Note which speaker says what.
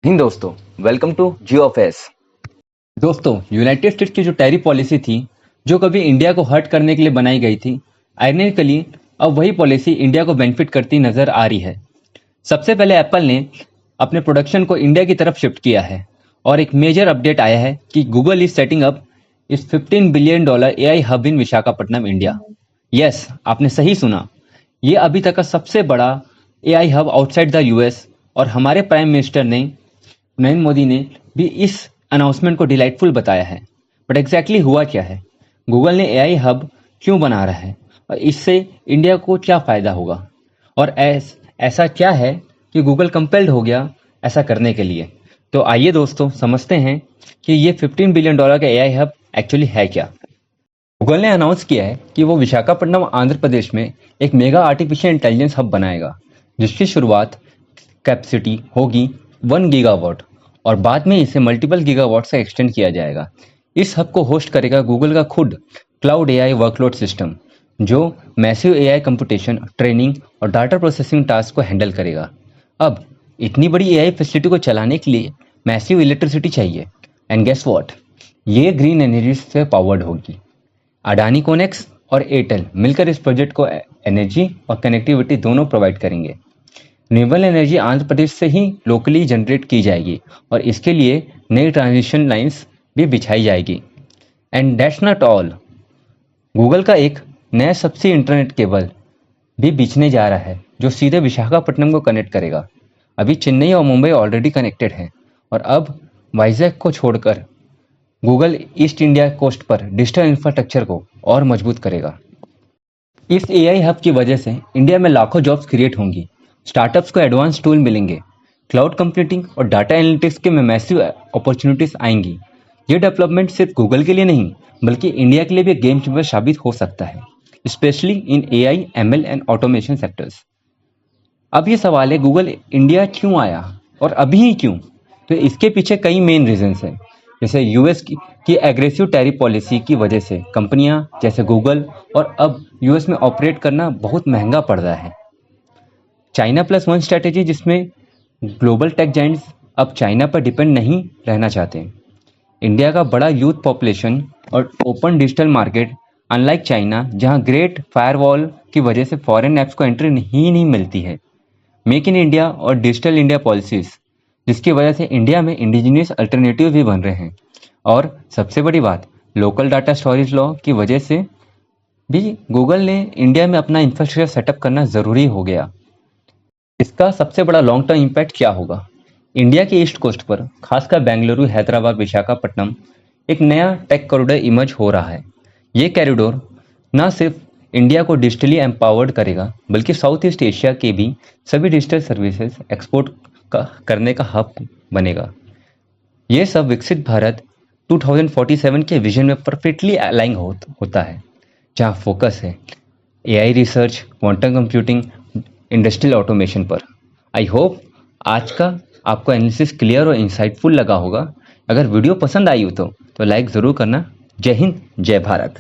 Speaker 1: हिंद दोस्तों, welcome to जियो ऑफ एस। दोस्तों, यूनाइटेड स्टेट्स की जो टैरिफ पॉलिसी थी, जो कभी इंडिया को हर्ट करने के लिए बनाई गई थी, आयरनिकली अब वही पॉलिसी इंडिया को बेनिफिट करती नजर आ रही है। सबसे पहले एप्पल ने अपने प्रोडक्शन को इंडिया की तरफ शिफ्ट किया है और एक मेजर अपडेट आया है कि गूगल इज सेटिंग अप इस $15 बिलियन एआई हब इन विशाखापट्टनम, इंडिया। यस, आपने सही सुना। ये अभी तक का सबसे बड़ा AI hub outside the US, और हमारे प्राइम मिनिस्टर ने नरेंद्र मोदी ने भी इस अनाउंसमेंट को डिलाइटफुल बताया है। बट एग्जैक्टली हुआ क्या है? गूगल ने एआई हब क्यों बना रहा है और इससे इंडिया को क्या फायदा होगा, और ऐसा क्या है कि गूगल कंपेल्ड हो गया ऐसा करने के लिए? तो आइए दोस्तों समझते हैं कि ये $15 बिलियन का एआई हब एक्चुअली है क्या। गूगल ने अनाउंस किया है कि वो विशाखापट्टनम, आंध्र प्रदेश में एक मेगा आर्टिफिशियल इंटेलिजेंस हब बनाएगा, जिसकी शुरुआत कैपेसिटी होगी 1 गीगावाट और बाद में इसे मल्टीपल गीगावाट से एक्सटेंड किया जाएगा। इस हब को होस्ट करेगा गूगल का खुद क्लाउड एआई वर्कलोड सिस्टम, जो मैसिव एआई कंप्यूटेशन, ट्रेनिंग और डाटा प्रोसेसिंग टास्क को हैंडल करेगा। अब इतनी बड़ी एआई फैसिलिटी को चलाने के लिए मैसिव इलेक्ट्रिसिटी चाहिए, एंड गेस व्हाट, ये ग्रीन एनर्जी से पावर्ड होगी। अडानी कोनेक्स और एयरटेल मिलकर इस प्रोजेक्ट को एनर्जी और कनेक्टिविटी दोनों प्रोवाइड करेंगे। रिन्यूएबल एनर्जी आंध्र प्रदेश से ही लोकली जनरेट की जाएगी और इसके लिए नई ट्रांसमिशन लाइंस भी बिछाई जाएगी। And that's not all, Google का एक नया सबसे इंटरनेट केबल भी बिछने जा रहा है, जो सीधे विशाखापट्टनम को कनेक्ट करेगा। अभी चेन्नई और मुंबई ऑलरेडी कनेक्टेड हैं, और अब वाइजैक को छोड़कर गूगल ईस्ट इंडिया कोस्ट पर डिजिटल इंफ्रास्ट्रक्चर को और मजबूत करेगा। इस एआई हब की वजह से इंडिया में लाखों जॉब्स क्रिएट होंगी, स्टार्टअप्स को एडवांस टूल मिलेंगे, क्लाउड कंप्यूटिंग और डाटा एनालिटिक्स के में मैसिव अपॉर्चुनिटीज आएंगी। ये डेवलपमेंट सिर्फ गूगल के लिए नहीं, बल्कि इंडिया के लिए भी गेम चेंजर साबित हो सकता है, specially in AI, ML and automation sectors. अब ये सवाल है, गूगल इंडिया क्यों आया और अभी ही क्यों? तो इसके पीछे कई मेन रीजंस हैं। जैसे यूएस की एग्रेसिव टैरिफ पॉलिसी की वजह से कंपनियां जैसे गूगल और अब यूएस में ऑपरेट करना बहुत महंगा पड़ रहा है। चाइना प्लस वन स्ट्रैटेजी, जिसमें ग्लोबल टेक जाइंट्स अब चाइना पर डिपेंड नहीं रहना चाहते। इंडिया का बड़ा यूथ पॉपुलेशन और open digital market, unlike China जहां ग्रेट फायरवॉल की वजह से फॉरेन ऐप्स को एंट्री नहीं मिलती है। मेक इन इंडिया और डिजिटल इंडिया पॉलिसीज, जिसकी वजह से इंडिया में इंडिजिनियस अल्टरनेटिव भी बन रहे हैं। और सबसे बड़ी बात, लोकल डाटा स्टोरेज लॉ की वजह से भी गूगल ने इंडिया में अपना इंफ्रास्ट्रक्चर सेटअप करना ज़रूरी हो गया। इसका सबसे बड़ा लॉन्ग टर्म इम्पैक्ट क्या होगा? इंडिया के ईस्ट कोस्ट पर, खासकर बेंगलुरु, हैदराबाद, विशाखापट्टनम, एक नया टेक कॉरिडोर इमर्ज हो रहा है। ये कॉरिडोर न सिर्फ इंडिया को डिजिटली एम्पावर्ड करेगा, बल्कि साउथ ईस्ट एशिया के भी सभी डिजिटल सर्विसेज एक्सपोर्ट करने का हब बनेगा। ये सब विकसित भारत 2047 के विजन में परफेक्टली अलाइन होता है, जहाँ फोकस है AI research, quantum computing, industrial automation पर। आई होप आज का आपको एनालिसिस क्लियर और इंसाइटफुल लगा होगा। अगर वीडियो पसंद आई हो तो लाइक ज़रूर करना। जय हिंद, जय भारत।